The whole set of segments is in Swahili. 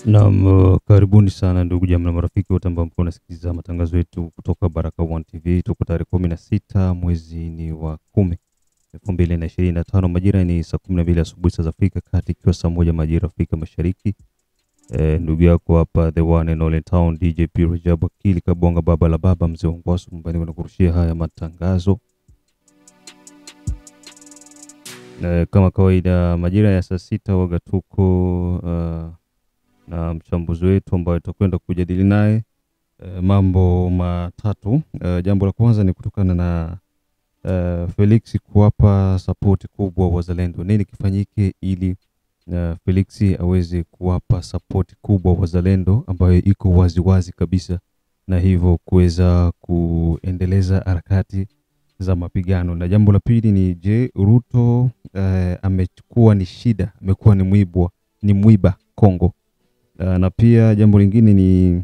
Naam, karibuni sana ndugu jamaa na marafiki wote ambao mko nasikiliza matangazo yetu kutoka Baraka One TV. Tuko tarehe 16 mwezi ni wa 10 2025, majira ni saa 12 asubuhi saa za Afrika Kati, ikiwa saa 1 majira Afrika Mashariki. Ndugu yako hapa the one and only town DJ P Rajab Akili Kabonga, baba la baba, mzee wa Ngwasu, mbani wanakurushia haya matangazo. Kama kawaida majira ya saa 6 waga tuko na mchambuzi wetu ambaye tutakwenda kujadili naye mambo matatu. Jambo la kwanza ni kutokana na Felix kuwapa support kubwa wazalendo. Nini kifanyike ili Felix aweze kuwapa support kubwa wazalendo ambayo iko wazi wazi kabisa, na hivyo kuweza kuendeleza harakati za mapigano. Na jambo la pili ni je, Ruto amekuwa ni shida, amekuwa ni mwiba Kongo. Na pia jambo lingine ni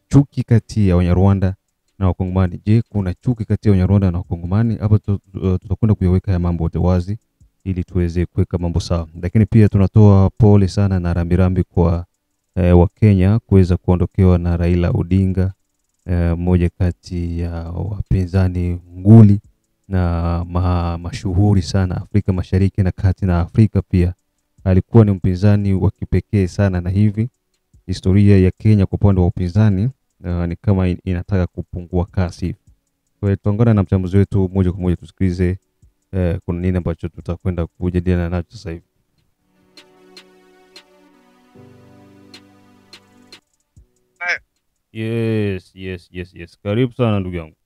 chuki kati ya Wanyarwanda na Wakongomani. Je, kuna chuki kati ya Wanyarwanda na Wakongomani? Hapo tutakwenda kuyaweka ya mambo yote wazi ili tuweze kuweka mambo sawa. Lakini pia tunatoa pole sana na rambirambi kwa Wakenya kuweza kuondokewa na Raila Odinga, mmoja kati ya wapinzani nguli na mashuhuri sana Afrika Mashariki na Kati na Afrika pia. Alikuwa ni mpinzani wa kipekee sana, na hivi historia ya Kenya kwa upande wa upinzani ni kama inataka kupungua kasi. Kwa hiyo tuungane na mchambuzi wetu moja kwa moja tusikilize kuna nini ambacho tutakwenda kujadiliana nacho sasa hivi. Yes. Karibu sana ndugu yangu.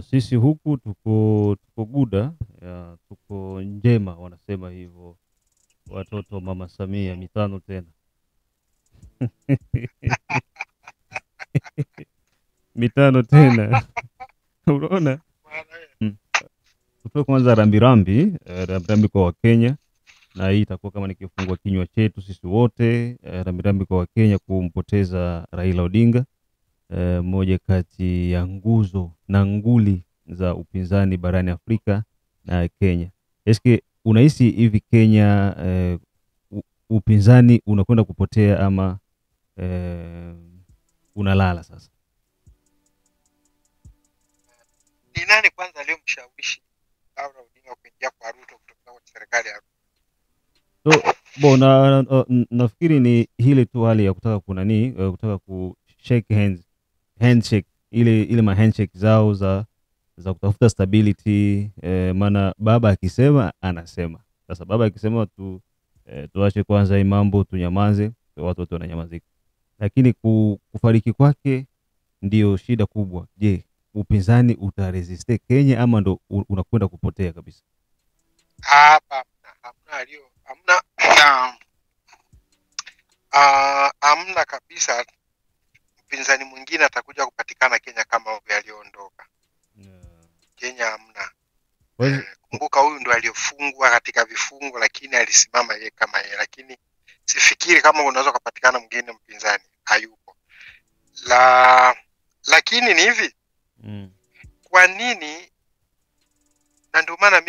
Sisi huku tuko guda, tuko njema, wanasema hivyo watoto Mama Samia, mitano tena. Mitano tena. Unaona? Tutoe kwanza rambirambi kwa Wakenya, na hii itakuwa kama ni kifungua kinywa chetu sisi wote. Rambirambi kwa Wakenya kumpoteza Raila Odinga, mmoja kati ya nguzo na nguli za upinzani barani Afrika na Kenya. Eske unahisi hivi Kenya upinzani unakwenda kupotea ama unalala sasa? Ni nani kwanza aliyomshawishi Raila Odinga kuingia kwa Ruto kutoka kwa serikali ya Ruto? So nafikiri ni hile tu hali ya kutaka kutaka ku shake handshake, ile ma handshake zao za kutafuta stability. Maana baba akisema anasema. Sasa baba akisema tuache kwanza hii mambo, tunyamaze, watu wote wananyamazika. Lakini kufariki kwake ndio shida kubwa. Je, upinzani utaresiste Kenya ama ndo unakwenda kupotea kabisa? Hapa hamna kabisa mpinzani mwingine atakuja kupatikana Kenya kama huyu aliondoka. Kenya hamna. Kumbuka huyu ndo aliyofungwa katika vifungo, lakini alisimama yeye kama yeye, lakini sifikiri kama unaweza kupatikana mwingine mpinzani, hayupo. Lakini ni hivi. Kwa nini? Na ndio maana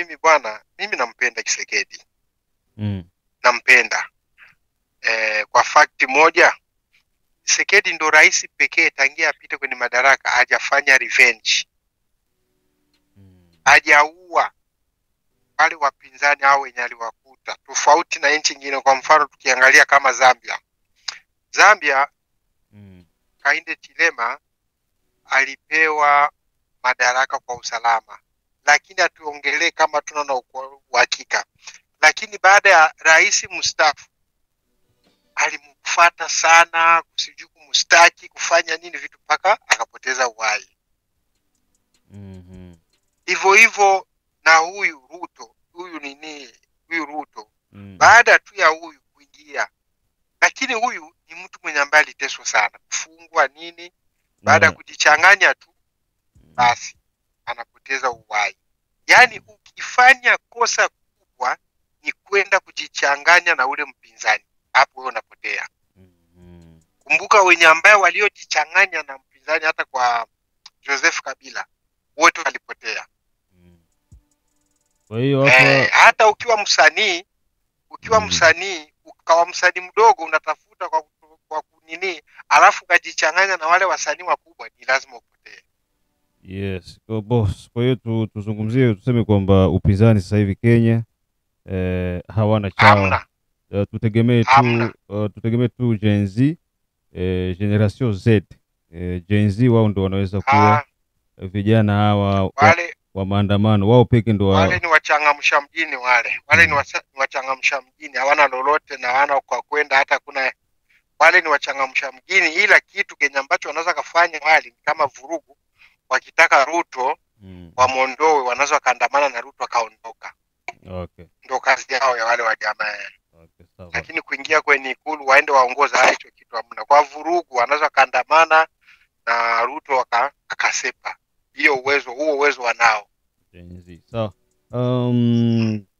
mimi nampenda Tshisekedi. Nampenda. Kwa fakti moja, Tshisekedi ndo rais pekee tangia apite kwenye madaraka hajafanya revenge. Hajaua wale wapinzani hao wenye aliwakuta. Tofauti na nchi nyingine, kwa mfano tukiangalia kama Zambia, Hakainde Hichilema alipewa madaraka kwa usalama, lakini atuongelee kama tuna uhakika. Lakini baada ya rais mstaafu alimfuata sana, kusiju kumstaki kufanya nini vitu paka akapoteza uhai. Hivyo na huyu Ruto, huyu Ruto baada tu ya huyu kuingia, lakini huyu ni mtu mwenye ambaye aliteswa sana, kufungwa nini, baada kujichanganya tu basi anapoteza uhai. Yaani ukifanya kosa kubwa ni kwenda kujichanganya na ule mpinzani, hapo wewe unapotea. Kumbuka wenye ambaye waliojichanganya na mpinzani hata kwa Joseph Kabila wote walipotea. Kwa hiyo hata ukiwa msanii Ukiwa msanii, ukawa msanii mdogo unatafuta kwa kunini, alafu ukajichanganya na wale wasanii wakubwa, ni lazima upotee. Yes, boss. Kwa hiyo tuzungumzie, tuseme kwamba upinzani sasa hivi Kenya hawana chawa. Tutegemee tu Gen Z, Generation Z. Gen Z wao ndo wanaweza kuwa vijana hawa wa maandamano, wao peke ndo wale ni wachangamsha mjini wale ni wachangamsha mjini, hawana lolote na hawana kwa kwenda hata kuna wale ni wachangamsha mjini, ila kitu Kenya ambacho wanaweza kufanya wale ni kama vurugu. Wakitaka Ruto wamondoe, wanaweza kaandamana na Ruto akaondoka. Okay. Ndio kazi yao ya wale wa jamaa. Okay, sawa. Lakini kuingia kwenye ikulu waende waongoza hicho kitu hamna. Kwa vurugu wanaweza kaandamana na Ruto akasepa. Huo uwezo wanao. Sawa.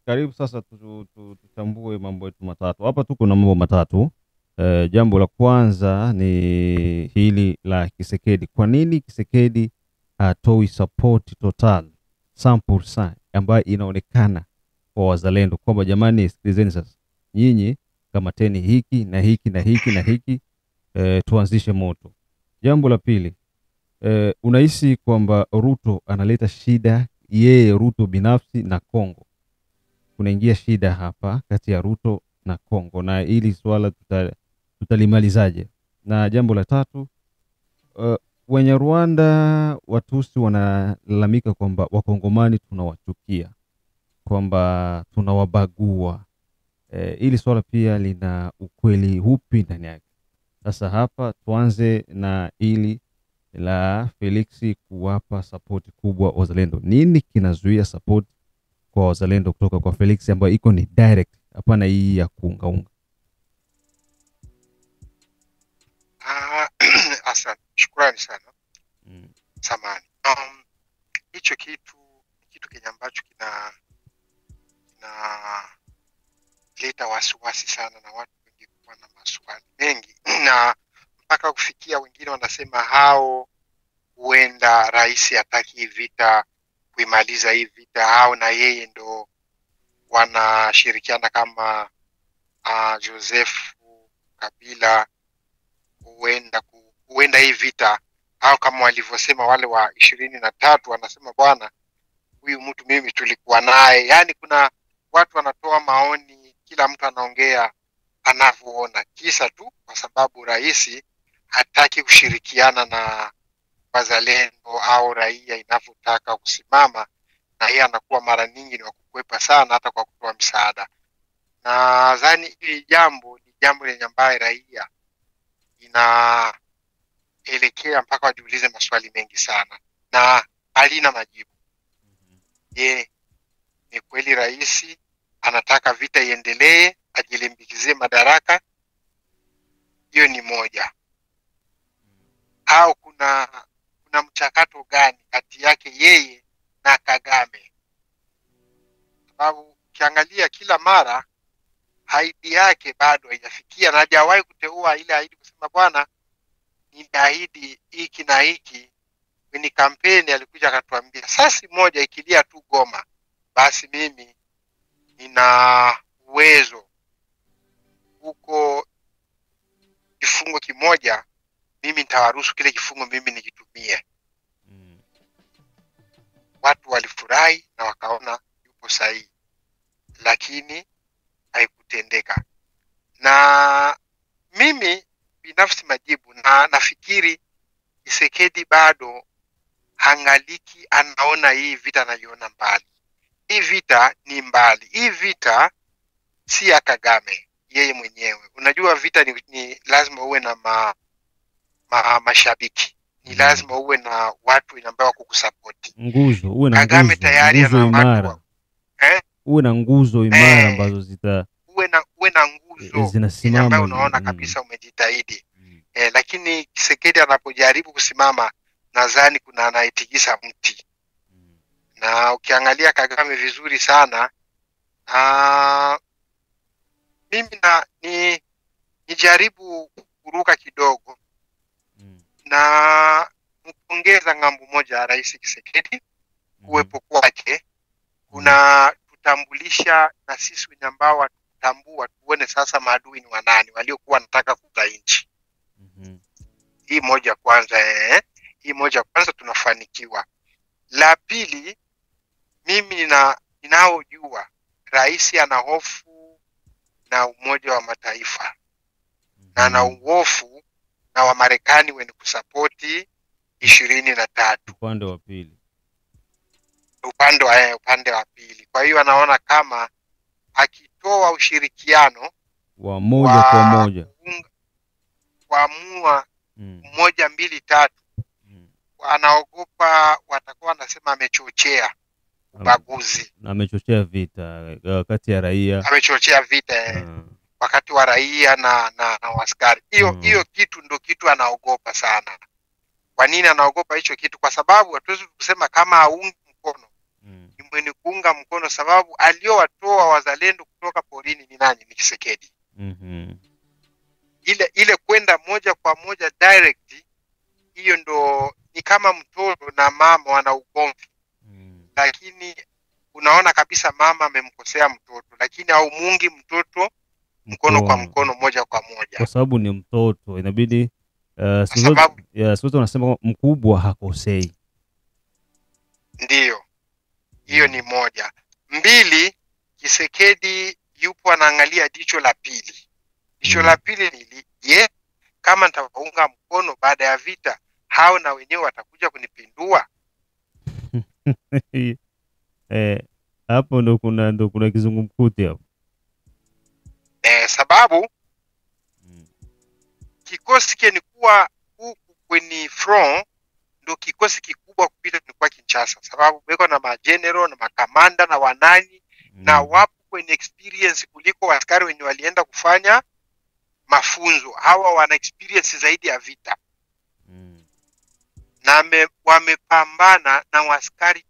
Karibu sasa tuchambue mambo yetu matatu. Hapa tuko na mambo matatu. Jambo la kwanza ni hili la Tshisekedi. Kwa nini Tshisekedi hatoi support total 100% ambayo inaonekana kwa wazalendo kwamba jamani, sikilizeni sasa, nyinyi kamateni hiki na hiki na hiki na hiki, tuanzishe moto. Jambo la pili, unahisi kwamba Ruto analeta shida, yeye Ruto binafsi na Kongo? Kunaingia shida hapa kati ya Ruto na Kongo, na hili swala tutalimalizaje? Na jambo la tatu, wenye Rwanda Watusi wanalalamika kwamba Wakongomani tunawachukia, kwamba tunawabagua. Hili swala pia lina ukweli upi ndani yake? Sasa hapa tuanze na hili la Felix kuwapa support kubwa wazalendo. Nini kinazuia support kwa wazalendo kutoka kwa Felix ambayo iko ni direct, hapana hii ya kuungaunga? Asante, shukrani sana. Samani. Hicho kitu Kenya ambacho leta wasiwasi sana na watu wengi kuwa na maswali mengi na mpaka kufikia wengine wanasema hao huenda rais hataki hii vita, kuimaliza hii vita, hao na yeye ndo wanashirikiana kama Joseph Kabila, huenda hii vita, au kama walivyosema wale wa 23 wanasema bwana huyu mtu mimi tulikuwa naye. Yani kuna watu wanatoa maoni, kila mtu anaongea anavyoona, kisa tu kwa sababu rais hataki kushirikiana na wazalendo au raia inavyotaka kusimama, na yeye anakuwa mara nyingi ni wakukwepa sana hata kwa kutoa msaada. Nadhani hili jambo ni jambo lenye ambaye raia inaelekea mpaka wajiulize maswali mengi sana na halina majibu. Je, ni kweli rais anataka vita iendelee, ajilimbikizie madaraka? Hiyo ni moja. Au kuna mchakato gani kati yake yeye na Kagame? Sababu ukiangalia kila mara ahadi yake bado haijafikia, na hajawahi kuteua ile ahadi kusema bwana ninaahidi hiki na hiki. Kwenye kampeni alikuja akatuambia sasa moja ikilia tu Goma basi mimi nina uwezo huko kifungo kimoja, mimi nitawaruhusu kile kifungo mimi nikitumie. Watu walifurahi na wakaona yupo sahihi, lakini haikutendeka. Na mimi binafsi majibu, na nafikiri Tshisekedi bado hangaliki anaona hii vita, anaiona mbali. Hii vita ni mbali. Hii vita si ya Kagame yeye mwenyewe. Unajua vita ni lazima uwe na mashabiki. Ni lazima uwe na watu ambao kukusupport. Nguzo, uwe na Kagame nguzo, tayari nguzo ana imara. watu. Uwe na nguzo imara ambazo uwe na nguzo zinasimama, ambayo unaona kabisa umejitahidi. Lakini Tshisekedi anapojaribu kusimama, nadhani kuna anaitikisa mti. Na ukiangalia Kagame vizuri sana, mimi nijaribu kuruka kidogo na mpongeza ngambo moja ya Rais Tshisekedi. Uwepo kwake kuna tutambulisha na sisi wenye ambao kuwatambua, tuone sasa maadui ni wanani waliokuwa wanataka kuza nchi. Hii moja kwanza, hii moja kwanza tunafanikiwa. La pili, mimi ninaojua rais ana hofu na Umoja wa Mataifa na ana uhofu na wa Marekani wenye kusapoti 23 upande wa pili, upande wa pili. Kwa hiyo anaona kama akitoa ushirikiano wa moja kwa moja kuamua 1, 2, 3, anaogopa watakuwa wanasema amechochea ubaguzi na amechochea vita kati ya raia, amechochea vita wakati wa raia na askari. Hiyo kitu ndo kitu anaogopa sana. Kwa nini anaogopa hicho kitu? Kwa sababu hatuwezi kusema kama haungi mkono. Ni mwenye kuunga mkono, sababu aliowatoa wazalendo kutoka porini ni nani? Ni Tshisekedi. Ile kwenda moja kwa moja direct, hiyo ndo ni kama mtoto na mama wana ugomvi. Lakini unaona kabisa mama amemkosea mtoto, lakini haumuungi mtoto mkono kwa mkono moja kwa moja. Kwa sababu ni mtoto, inabidi sisi wanasema mkubwa hakosei. Ndiyo. Hiyo ni moja. 2, Tshisekedi yupo anaangalia jicho la pili. Jicho la pili ni kama nitawaunga mkono baada ya vita, hao na wenyewe watakuja kunipindua. Hapo ndo kuna kizungumkuti hapo. Sababu kikosi kilikuwa huku kwenye front ndo kikosi kikubwa kupita kilikuwa Kinshasa, sababu beko na mageneral na makamanda na wanani na wapo kwenye experience kuliko askari wenye walienda kufanya mafunzo. Hawa wana experience zaidi ya vita. Na wamepambana na askari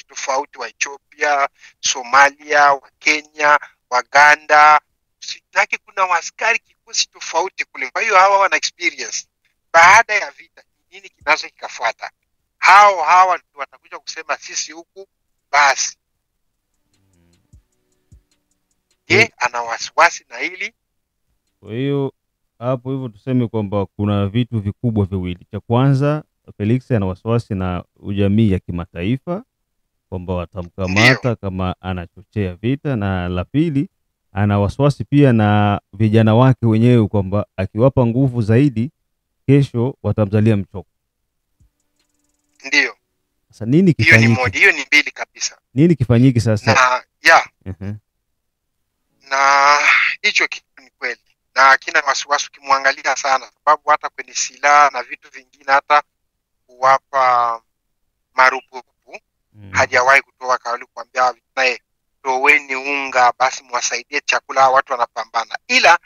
tofauti wa Ethiopia, Somalia, wa Kenya, Waganda. Sitaki kuna askari kikosi tofauti kule. Kwa hiyo hawa wana experience. Baada ya vita nini kinazo kikafuata? Hawa watakuja kusema sisi huku basi. Ana wasiwasi na hili. Kwa hiyo hapo hivyo tuseme kwamba kuna vitu vikubwa viwili. Cha kwanza, Felix ana wasiwasi na jamii ya kimataifa kwamba watamkamata kama anachochea vita, na la pili ana wasiwasi pia na vijana wake wenyewe kwamba akiwapa nguvu zaidi kesho watamzalia mchoko. Ndio. Sasa nini kifanyike? Hiyo ni moja, hiyo ni mbili kabisa. Nini kifanyike sasa? Na hicho kitu ni kweli. Na kina wasiwasi ukimwangalia sana, sababu hata kwenye silaha na vitu vingine, hata kuwapa marupurupu hajawahi kutoa kauli kuambia naye toweni unga basi mwasaidie chakula, watu wanapambana. Ila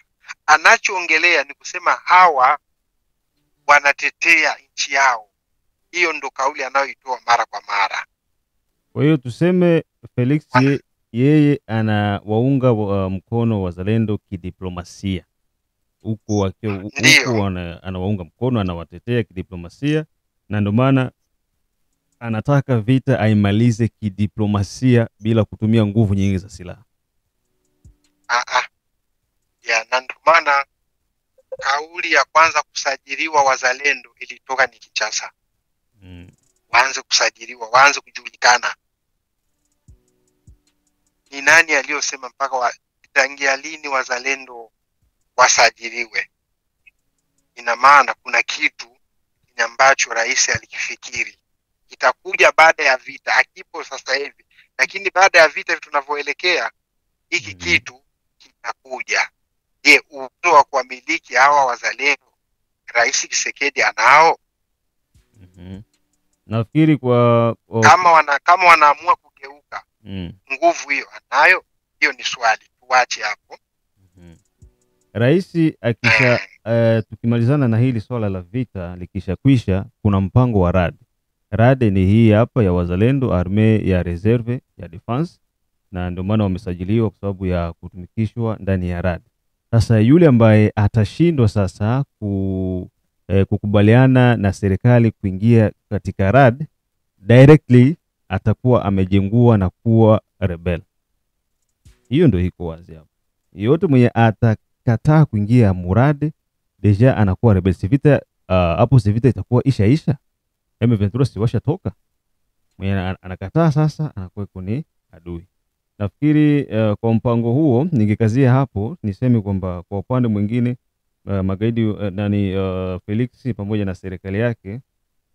anachoongelea ni kusema hawa wanatetea nchi yao. Hiyo ndo kauli anayoitoa mara kwa mara. Kwa hiyo tuseme Felix yeye anawaunga mkono wazalendo kidiplomasia. Huku anawaunga mkono, anawatetea kidiplomasia, na ndio maana anataka vita aimalize kidiplomasia bila kutumia nguvu nyingi za silaha. Na ndio maana kauli ya kwanza kusajiliwa wazalendo ilitoka ni Kinshasa. Waanze kusajiliwa, waanze kujulikana. Ni nani aliyosema mpaka tangia lini wazalendo wasajiliwe? Ina maana kuna kitu ambacho rais alikifikiri itakuja baada ya vita, akipo sasa hivi, lakini baada ya vita tunavyoelekea hiki kitu kitakuja. Je, uwezo wa kuwamiliki hawa wazalendo Rais Tshisekedi anao? Nafikiri kama wanaamua kugeuka, nguvu hiyo anayo? Hiyo ni swali, tuache hapo. Rais akisha tukimalizana na hili swala la vita likisha kwisha, kuna mpango wa RAD. RAD ni hii hapa ya wazalendo, arme ya reserve ya defense, na ndio maana wamesajiliwa kwa sababu ya kutumikishwa ndani ya RAD. Sasa yule ambaye atashindwa sasa kukubaliana na serikali kuingia katika RAD, directly atakuwa amejengua na kuwa rebel. Hiyo ndio iko wazi hapo. Yote mwenye atakataa kuingia muradi deja anakuwa rebel. Si vita hapo, si vita itakuwa ishaisha. M23 si washatoka, mwenye anakataa sasa anakuwa ni adui. Nafikiri kwa mpango huo ningekazia hapo, niseme kwamba kwa upande mwingine magaidi Felix pamoja na serikali yake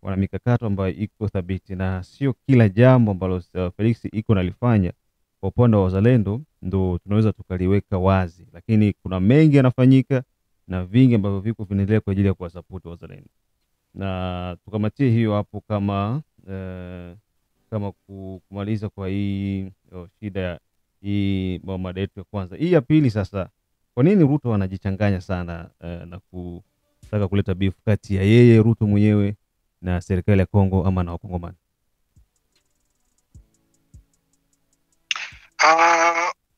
wana mikakato ambayo iko thabiti, na sio kila jambo ambalo Felix iko nalifanya kwa upande wa wazalendo ndo tunaweza tukaliweka wazi, lakini kuna mengi yanafanyika na vingi ambavyo viko vinaendelea kwa ajili ya kuwasupport wazalendo, na tukamatie hiyo hapo kama kumaliza kwa hii shida hii mada yetu ya kwanza. Hii ya pili sasa, kwa nini Ruto anajichanganya sana na kutaka kuleta beef kati ya yeye Ruto mwenyewe na serikali ya Kongo ama na Wakongomani?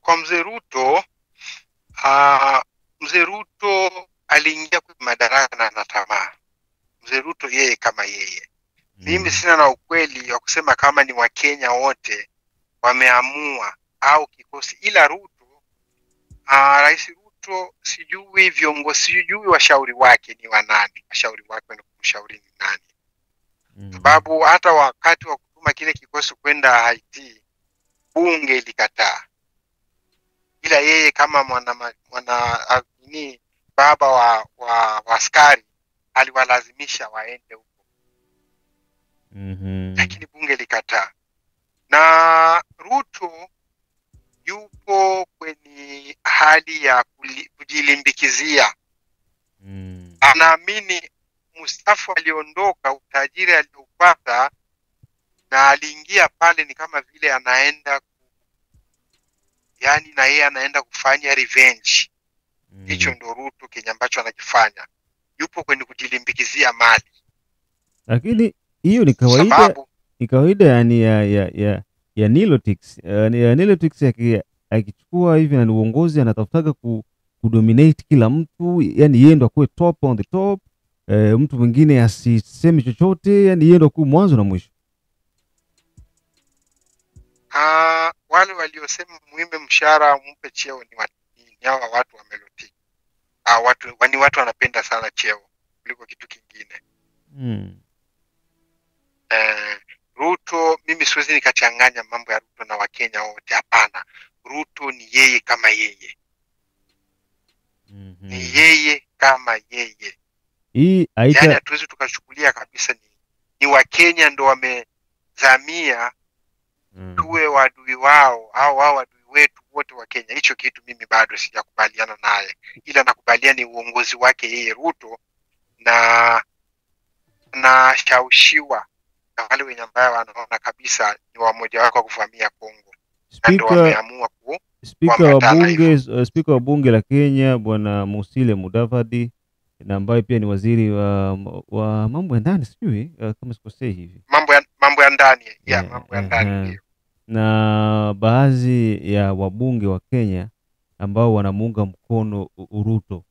Kwa mzee Ruto aliingia kwa madaraka na tamaa. Mzee Ruto yeye kama yeye, mimi sina na ukweli wa kusema kama ni Wakenya wote wameamua au kikosi, ila Ruto, Rais Ruto, sijui viongozi, sijui washauri wake ni wanani, washauri wake ni kumshauri ni nani. Sababu hata wakati wa kutuma kile kikosi kwenda Haiti bunge ilikataa, ila yeye kama baba wa askari aliwalazimisha waende huko. Lakini bunge likataa. Na Ruto yupo kwenye hali ya kujilimbikizia. Anaamini Mustafa aliondoka, utajiri aliopata na aliingia pale ni kama vile anaenda na yeye anaenda kufanya revenge. Hicho ndo Ruto kenye ambacho anakifanya. Yupo kwenye kujilimbikizia mali. Lakini hiyo ni kawaida, ni kawaida yani ya Nilotics. Ya Nilotics akichukua hivi na uongozi anatafutaga kudominate kila mtu, yani yeye ndo akuwe top on the top, mtu mwingine asiseme chochote, yani yeye ndo akuwe mwanzo na mwisho. Wale waliosema muimbe mshahara mpe cheo ni hawa watu wa Melody. Watu wanapenda sana cheo kuliko kitu kingine. Ruto, mimi siwezi nikachanganya mambo ya Ruto na Wakenya wote, hapana. Ruto ni yeye kama yeye. Ni yeye kama yeye. Yani hatuwezi tukachukulia kabisa ni Wakenya ndo wamezamia tuwe wadui wao au wao wadui wetu wote wa Kenya. Hicho kitu mimi bado sijakubaliana naye, ila nakubaliana ni uongozi wake yeye Ruto, na shawishiwa na wale wenye ambao wanaona kabisa ni wamoja wako kuvamia Kongo. Ndio wameamua Spika wa bunge la Kenya Bwana Musalia Mudavadi, na ambaye pia ni waziri wa mambo ya ndani, sijui kama sikosei hivi, mambo ya ndani mambo ya ndani na baadhi ya wabunge wa Kenya ambao wanamuunga mkono Ruto.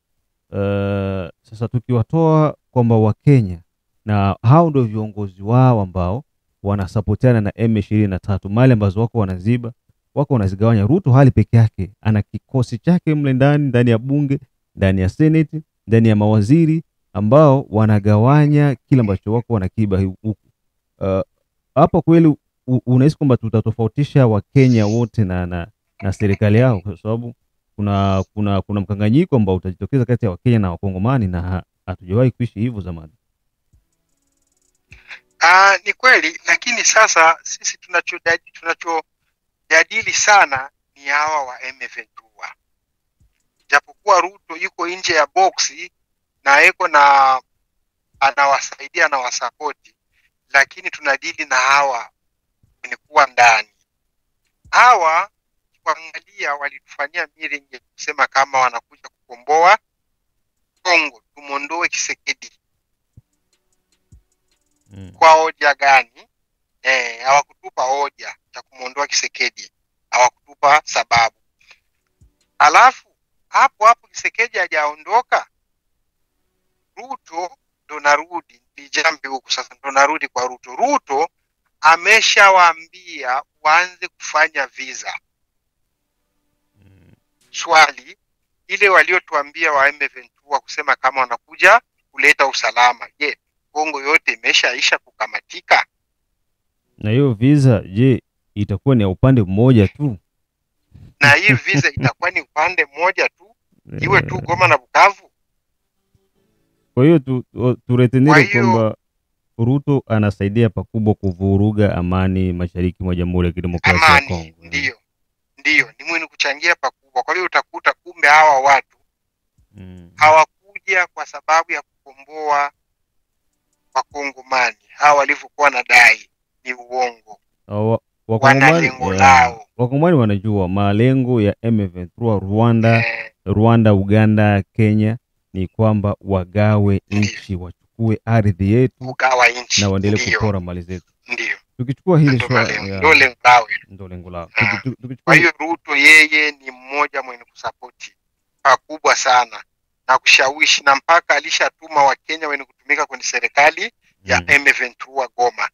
Sasa tukiwatoa kwamba wa Kenya na hao ndio viongozi wao ambao wanasapotiana na M23, mali ambazo wako wanazigawanya. Ruto hali peke yake ana kikosi chake mle ndani ya bunge, ndani ya senate, ndani ya mawaziri ambao wanagawanya kila ambacho wako wanakiba huku. Hapo kweli unahisi kwamba tutatofautisha Wakenya wote na serikali yao, kwa sababu kuna mkanganyiko ambao utajitokeza kati ya Wakenya na Wakongomani, na hatujawahi kuishi hivyo zamani. Ni kweli, lakini sasa sisi tunachojadili sana ni hawa wa M23. Japokuwa Ruto yuko nje ya boksi na yuko na anawasaidia na wasapoti, lakini tunadili na hawa ni kuwa ndani. Hawa kuangalia walitufanyia meeting ya kusema kama wanakuja kukomboa Kongo, tumondoe Tshisekedi. Kwa hoja gani? Hawakutupa hoja ya kumondoa Tshisekedi, hawakutupa sababu. Alafu hapo Tshisekedi hajaondoka, Ruto ndo narudi lijambi huku sasa, ndo narudi kwa Ruto. Ruto ameshawaambia waanze kufanya visa. Swali, ile waliotuambia wa M23 kusema kama wanakuja kuleta usalama. Je, Kongo yote imeshaisha kukamatika? Na hiyo visa je, itakuwa ni ya upande mmoja tu? Na hii visa itakuwa ni upande mmoja tu, iwe tu Goma na Bukavu? Kwa hiyo turetenire kwamba Ruto anasaidia pakubwa kuvuruga amani mashariki mwa Jamhuri ya Kidemokrasia ya Kongo. Ndio, ni mwenye kuchangia pakubwa. Kwa hiyo utakuta kumbe hawa watu hawakuja kwa sababu ya kukomboa Wakongomani. Hawa walivyokuwa nadai ni uongo. Wana lengo lao. Wakongomani wanajua malengo ya M23 Rwanda, Uganda, Kenya ni kwamba wagawe nchi, wachukue ardhi yetu na waendelee kupora mali zetu. Ndio. Tukichukua hili ndio lengo lao. Kwa hiyo Ruto yeye ni mmoja mwenye kusapoti pakubwa sana na kushawishi, na mpaka alishatuma Wakenya wenye kutumika kwenye serikali ya M23 Goma.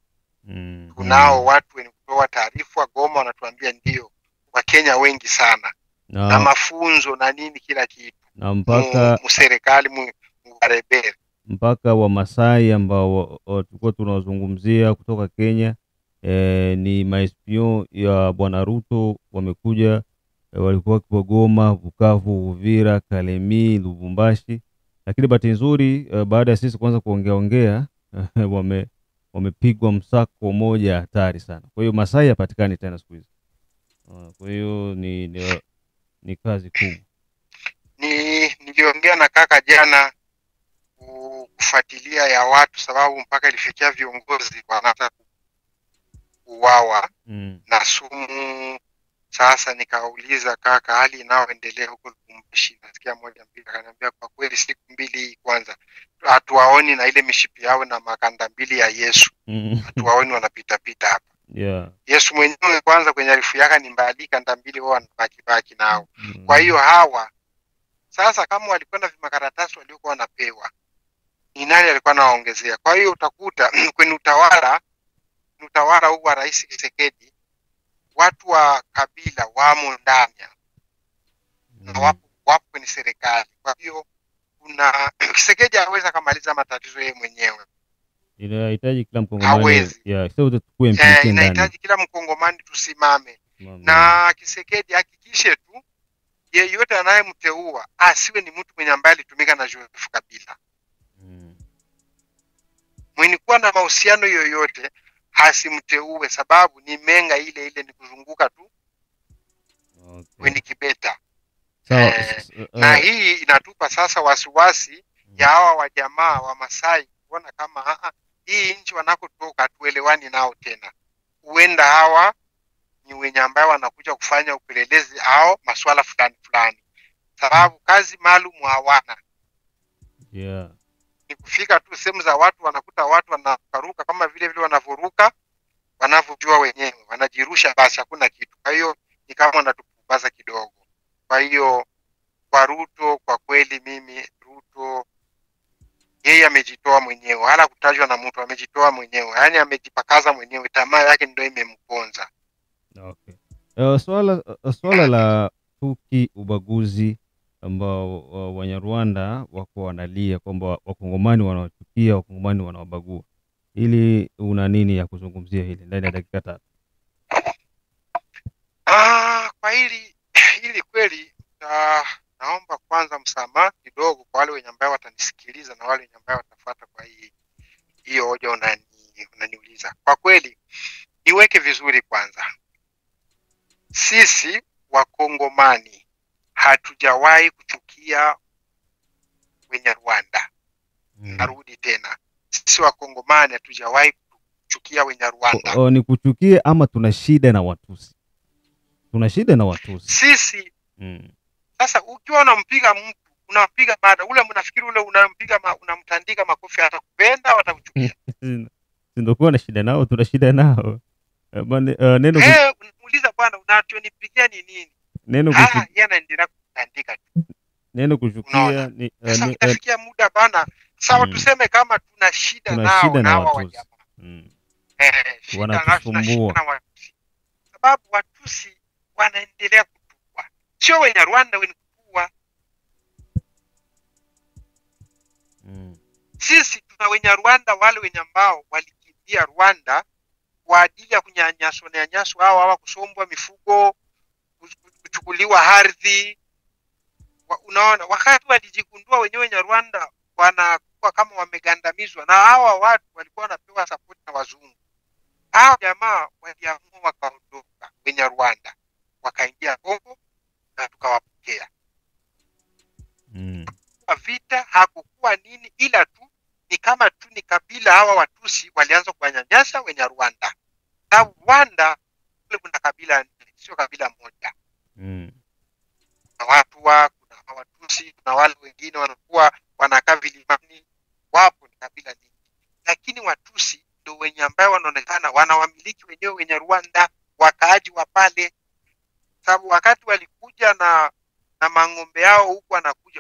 Tunao watu wenye kutoa taarifa Goma, wanatuambia ndio Wakenya wengi sana na mafunzo na nini kila kitu, na mpaka serikali mbarebere, mpaka wa Masai ambao tulikuwa tunawazungumzia kutoka Kenya ni maespion ya Bwana Ruto wamekuja, walikuwa kwa Goma, Bukavu, Uvira, Kalemi, Lubumbashi, lakini bahati nzuri baada ya sisi kwanza kuongea wamepigwa msako moja hatari sana. Kwa hiyo Masai hapatikani tena siku hizi. Kwa hiyo ni kazi kubwa. Niliongea na kaka jana kufuatilia ya watu, sababu mpaka ilifikia viongozi wanataka kuuawa na sumu. Sasa nikauliza kaka, hali inayoendelea huko Lubumbashi nasikia moja mbili. Akaniambia kwa kweli siku mbili kwanza hatuwaoni na ile mishipi yao na makanda mbili ya Yesu. Hatuwaoni wanapita pita hapa. Yesu mwenyewe kwanza kwenye arifu yake ni mbali, kanda mbili wao wanabaki nao. Kwa hiyo hawa sasa kama walikwenda vimakaratasi waliokuwa wanapewa, ni nani alikuwa anawaongezea? Kwa hiyo utakuta kwenye utawala huu wa Rais Tshisekedi watu wa kabila wamo ndani na wapo kwenye serikali. Kwa hiyo kuna Tshisekedi hawezi kumaliza matatizo yeye mwenyewe. Inahitaji kila Mkongomani tukue mpike ndani. Inahitaji kila Mkongomani tusimame. Na Tshisekedi hakikishe tu yeyote anayemteua asiwe ni mtu mwenye ambaye alitumika na Joseph Kabila. Mwenye kuwa na mahusiano yoyote hasimteue, sababu ni menga ile ni kuzunguka tu kwenye kibeta. Na hii inatupa sasa wasiwasi ya hawa wa jamaa wa Masai kuona kama hii nchi wanakotoka tuelewani nao tena. Huenda hawa ni wenye ambao wanakuja kufanya upelelezi au masuala fulani, sababu kazi maalum hawana. Ni kufika tu sehemu za watu, wanakuta watu wanaruka kama vile wanavoruka wanavyojua wenyewe, wanajirusha basi hakuna kitu. Kwa hiyo ni kama wanatupubaza kidogo. Kwa hiyo kwa Ruto, kwa kweli mimi Ruto yeye amejitoa mwenyewe, hala kutajwa na mtu, amejitoa mwenyewe, yani amejipakaza mwenyewe, tamaa yake ndio imemponza. Swala la chuki, ubaguzi ambao Wanyarwanda wako wanalia kwamba Wakongomani wanawachukia, Wakongomani wanawabagua, ili una nini ya kuzungumzia hili ndani ya dakika 3? Kwa hili kweli naomba kwanza msamaha kidogo kwa wale wenye ambao watanisikiliza na wale wenye ambao watafuata kwa hiyo hoja unaniuliza. Kwa kweli niweke vizuri kwanza, sisi Wakongomani hatujawahi kuchukia wenye Rwanda. Narudi tena, sisi Wakongomani hatujawahi kuchukia wenye Rwanda. Ni kuchukia ama tuna shida na Watusi? Tuna shida na Watusi sisi. Sasa ukiwa unampiga mtu, unampiga mada ule, mnafikiri ule unampiga unamtandika makofi atakupenda au atakuchukia? Ndio kwa na shida nao, tuna shida nao. Neno muuliza bwana, unachonipigia ni nini? Yeye anaendelea kutandika tu. Neno kuchukia ni sasa itafikia muda bana, sawa tuseme kama tuna shida nao na hawa wajamaa. Wanatusumbua. Sababu Watusi wanaendelea kutua. Sio wenye Rwanda wenye kutua. Sisi tuna Wenyarwanda wale wenye ambao walikimbia Rwanda kwa ajili ya kunyanyaswa hawa kusombwa mifugo, kuchukuliwa ardhi. Unaona, wakati walijigundua wenyewe Wenyarwanda wanakuwa kama wamegandamizwa, na hawa watu walikuwa wanapewa support na wazungu. Hao jamaa waliamua wakaondoka Wenyarwanda, wakaingia Kongo na tukawapokea. Vita hakukuwa nini, ila tu ni kama tu ni kabila hawa Watusi walianza kuwanyanyasa Wenyarwanda. Sababu Rwanda kule kuna kabila nne, sio kabila moja. Kuna watu kuna Watusi, kuna wale wengine wanakuwa wanakaa vilimani, wapo ni kabila nyingi. Lakini Watusi ndio wenye ambao wanaonekana wanawamiliki wenyewe Wenyarwanda, wakaaji wa pale. Sababu wakati walikuja na mang'ombe yao huku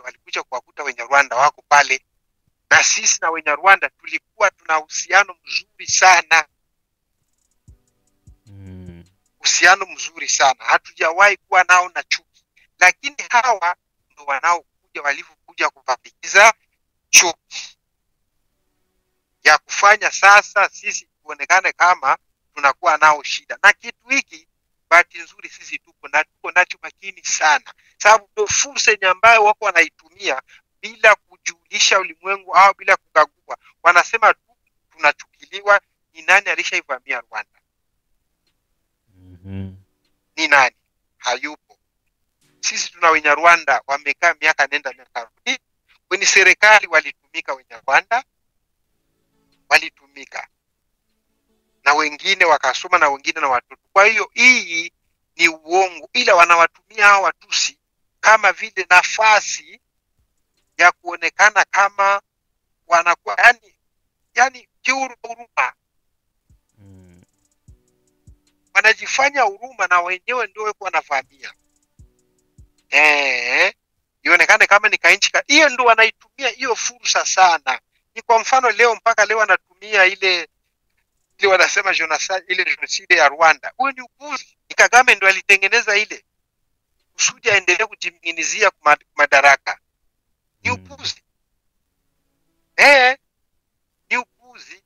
walikuja kuwakuta Wenyarwanda wako pale. Na sisi na Wenyarwanda tulikuwa tuna uhusiano mzuri sana. Uhusiano mzuri sana. Hatujawahi kuwa nao na chuki. Lakini hawa ndio wanaokuja walivyokuja kupapikiza chuki ya kufanya sasa sisi tuonekane kama tunakuwa nao shida. Na kitu hiki bahati nzuri sisi tuko nacho makini sana. Sababu ndio fursa yenye ambayo wako wanaitumia bila kujulisha ulimwengu au bila kukagua. Wanasema tu tunachukiliwa. Ni nani alishaivamia Rwanda? Ni nani? Hayupo. Sisi tuna Wenyarwanda wamekaa miaka nenda miaka rudi. Kwenye serikali walitumika Wenyarwanda. Walitumika. Na wengine wakasoma na wengine na watoto. Kwa hiyo hii ni uongo, ila wanawatumia hao Watusi kama vile nafasi ya kuonekana kama wanakuwa yani huruma. Wanajifanya huruma na wenyewe ndio wako wanavamia. Ionekane kama ni kainchi. Hiyo ndio wanaitumia hiyo fursa sana. Ni kwa mfano leo mpaka leo wanatumia ile wanasema genocide ya Rwanda. Huyo ni upuzi. Ni Kagame ndio alitengeneza ile kusudi aendelee kujimingizia madaraka. Ni upuzi. Ni upuzi.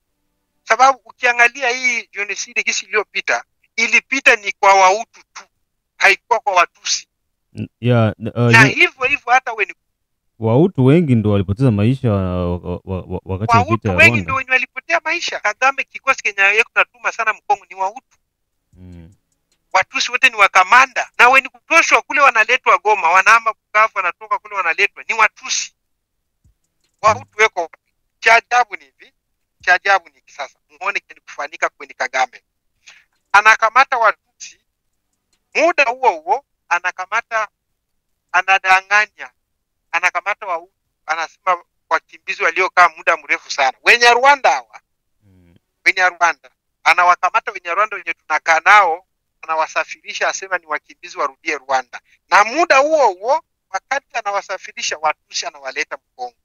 Sababu ukiangalia hii genocide kisi iliyopita, ilipita ni kwa Wahutu tu. Haikuwa kwa Watusi. Na hivyo hata Wahutu wengi ndio walipoteza maisha wakati wa vita ya Rwanda. Wengi ndio wenye walipotea maisha. Kagame kikosi Kenya yako natuma sana Mkongo ni Wahutu. Watusi wote ni wakamanda. Na wenye kutoshwa kule wanaletwa Goma, wanahama Bukavu, wanatoka kule wanaletwa ni Watusi. Wahutu weko. Cha ajabu ni hivi. Cha ajabu ni sasa. Muone kile kufanyika kwenye Kagame. Anakamata Watusi. Muda huo anakamata, anadanganya. Anakamata Wahutu, anasema wakimbizi waliokaa muda mrefu sana. Wenyarwanda hawa. Wenyarwanda. Anawakamata Wenyarwanda wenye tunakaa nao, anawasafirisha asema ni wakimbizi warudie Rwanda. Na muda huo wakati anawasafirisha Watusi anawaleta Mkongo.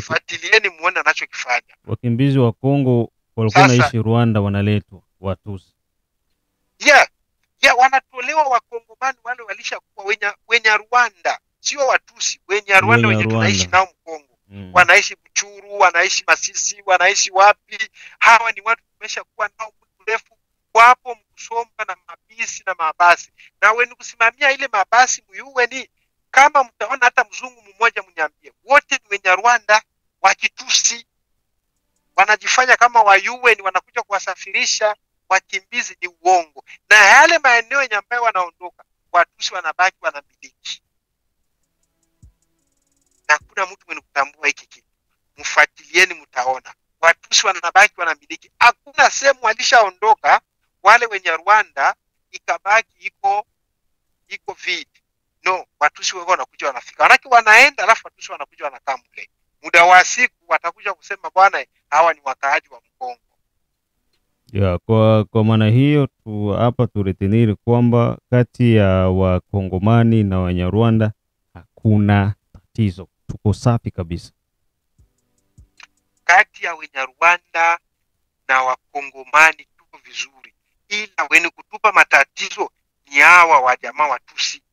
Fuatilieni muone anachokifanya. Wakimbizi wa Kongo walikuwa naishi Rwanda wanaletwa Watusi. Wanatolewa Wakongomani wale walishakuwa Wenyarwanda, sio Watusi. Wenyarwanda wenye tunaishi nao Mkongo. Wanaishi Buchuru, wanaishi Masisi, wanaishi wapi? Hawa ni watu tumeshakuwa nao mrefu. Wapo mkusomba na mabisi na mabasi. Na wenye kusimamia ile mabasi muyuwe ni kama mtaona hata mzungu mmoja mniambie. Wote ni Wenyarwanda wa Kitusi. Wanajifanya kama wayuwe ni wanakuja kuwasafirisha wakimbizi. Ni uongo. Na yale maeneo yenye ambayo wanaondoka, Watusi wanabaki wanamiliki. Na kuna mtu mwenye kutambua hiki kitu. Mfuatilieni mtaona. Watusi wanabaki wanamiliki. Hakuna sehemu walishaondoka wale Wenyarwanda ikabaki iko vidi. No, Watusi wao wanakuja wanafika. Wanaki wanaenda alafu Watusi wanakuja wanakaa mle. Muda wa siku watakuja kusema bwana hawa ni wakaaji wa Mkongo. Kwa maana hiyo hapa tureteniri kwamba kati ya Wakongomani na Wanyarwanda hakuna tatizo. Tuko safi kabisa. Kati ya Wenyarwanda na Wakongomani tuko vizuri. Ila wenye kutupa matatizo ni hawa wa jamaa Watusi.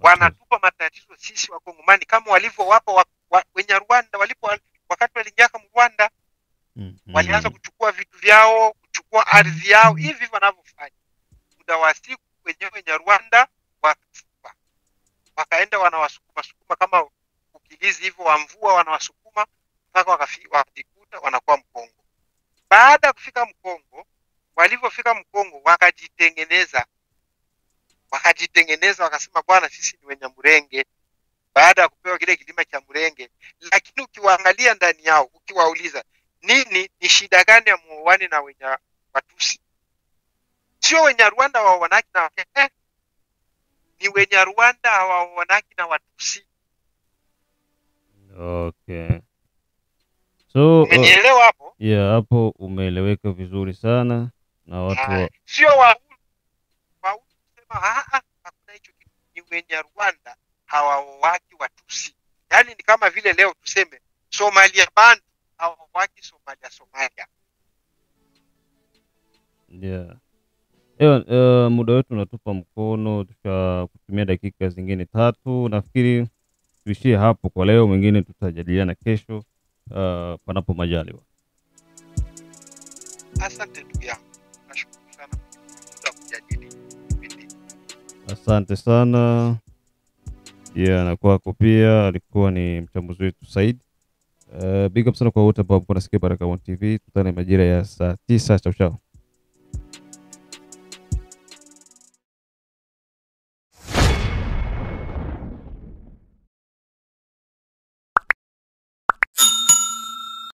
wanatupa matatizo sisi Wakongomani kama walivyowapa wenye Rwanda wakati waliingia Rwanda. Walianza kuchukua vitu vyao, kuchukua ardhi yao, hivi wanavyofanya. Muda wa siku wenye Rwanda wakaenda wanawasukuma kama ukilizi hivyo wa mvua, wanawasukuma mpaka wakajikuta wanakuwa Mkongo. Baada ya kufika Mkongo, walivyofika Mkongo wakajitengeneza, wakasema bwana, sisi ni Wenyamulenge. Baada ya kupewa kile kilima cha Mulenge, lakini ukiwaangalia ndani yao, ukiwauliza nini ni shida gani ya muoane na wenye Watusi, sio wenye Rwanda waoanaki na ni wenye Rwanda hawaoanaki na Watusi. Okay. So umenielewa hapo? Yeah, hapo umeeleweka vizuri sana na watu sio wahuru kusema hakuna hicho kitu. Ni wenye Rwanda hawaoaki Watusi. Yaani ni kama vile leo tuseme Somalia Bantu hawaoaki Somalia. Yeah. Muda wetu unatupa mkono, kutumia dakika zingine 3. Nafikiri tuishie hapo kwa leo, mwingine tutajadiliana kesho panapo majaliwa. Asante ndugu yangu. Nashukuru sana kwa kujadili. Asante sana. Yeah, na kwako pia. Alikuwa ni mchambuzi wetu Said. Big up sana kwa wote ambao mko nasikia Baraka1 TV. Tutane majira ya saa 9. Chao chao.